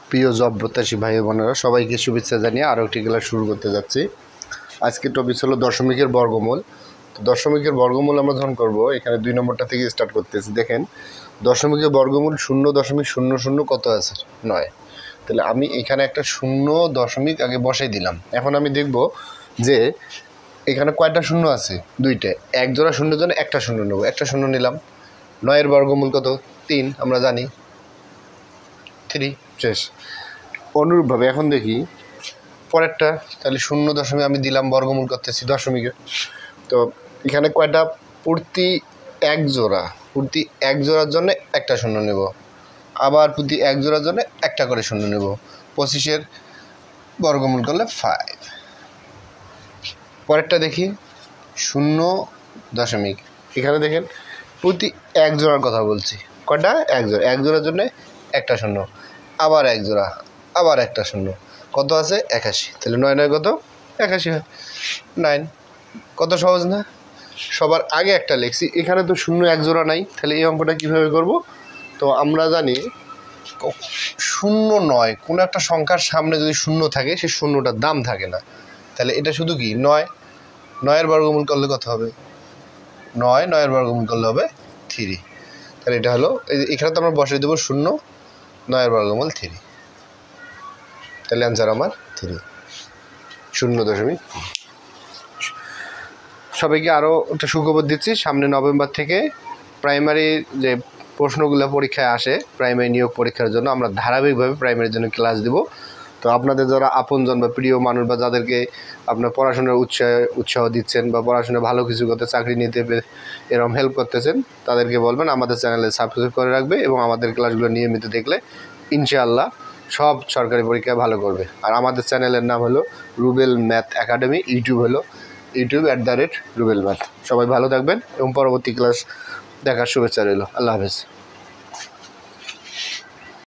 প্রিয় জব প্রত্যাশী ভাই বোনেরা সবাইকে শুভেচ্ছা জানিয়ে আরও একটি ক্লাস শুরু করতে যাচ্ছি। আজকের টপিক হলো দশমিকের বর্গমূল। তো দশমিকের বর্গমূল আমরা যখন করব, এখানে 2 নম্বরটা থেকে স্টার্ট করতেছি। দেখেন, দশমিকের বর্গমূল 0.00 কত আছে? 9। তাহলে আমি এখানে একটা 0 আগে বসাই দিলাম। এখন আমি দেখব যে এখানে কয়টা শূন্য আছে? 2টে। এক জোড়া শূন্যের জন্য একটা শূন্য নেব, একটা শূন্য নিলাম। 9-এর বর্গমূল কত? 3, আমরা জানি 3। শেষ। অনুরূপভাবে এখন দেখি পরেরটা। তাহলে 0 আমি দিলাম, বর্গমূল করতেছি দশমিকে। তো এখানে কয়টা? প্রতি এক জোড়ার জন্য একটা শূন্য নেব, আবার প্রতি এক জোড়ার জন্য একটা করে শূন্য নেব। 25-এর বর্গমূল করলে 5। পরেরটা দেখি 0. এখানে দেখেন প্রতি এক জোড়ার কথা বলছি। কয়টা? এক জোড়ার জন্য একটা শূন্য, আবার এক জোড়া, আবার একটা শূন্য। কত আছে? 81। তাহলে 9 কত? 81 হয়। 9। কত সহজ না? সবার আগে একটা লিখছি, এখানে তো 0 এক জোড়া নাই। তাহলে এই অঙ্কটা কীভাবে করব? তো আমরা জানি 0 9, কোনো একটা সংখ্যার সামনে যদি 0 থাকে, সেই শূন্যটার দাম থাকে না। তাহলে এটা শুধু কি 9। 9-এর বর্গমূল করলে কত হবে? 9-এর বর্গমূল করলে হবে 3। তাহলে এটা হলো, এখানে তো আমরা বসিয়ে দেবো 0, 9-এর বর্গমূল 3। তাহলে অ্যান্সার আমার 3, 0.। সবাইকে আরও একটা সুখবর দিচ্ছি, সামনে নভেম্বর থেকে প্রাইমারি যে প্রশ্নগুলো পরীক্ষায় আসে, প্রাইমারি নিয়োগ পরীক্ষার জন্য আমরা ধারাবাহিকভাবে প্রাইমারির জন্য ক্লাস দেব। তো আপনাদের যারা আপনজন বা প্রিয় মানুষ বা যাদেরকে আপনার পড়াশোনার উৎসাহ দিচ্ছেন বা পড়াশোনা ভালো কিছু করতে, চাকরি নিতে এরকম হেল্প করতেছেন, তাদেরকে বলবেন আমাদের চ্যানেলে সাবস্ক্রাইব করে রাখবে এবং আমাদের ক্লাসগুলো নিয়মিত দেখলে ইনশাআল্লাহ সব সরকারি পরীক্ষায় ভালো করবে। আর আমাদের চ্যানেলের নাম হলো রুবেল ম্যাথ একাডেমি। ইউটিউব হলো YouTube@রুবেল ম্যাথ। সবাই ভালো থাকবেন এবং পরবর্তী ক্লাস দেখার শুভেচ্ছা রইল। আল্লাহ হাফেজ।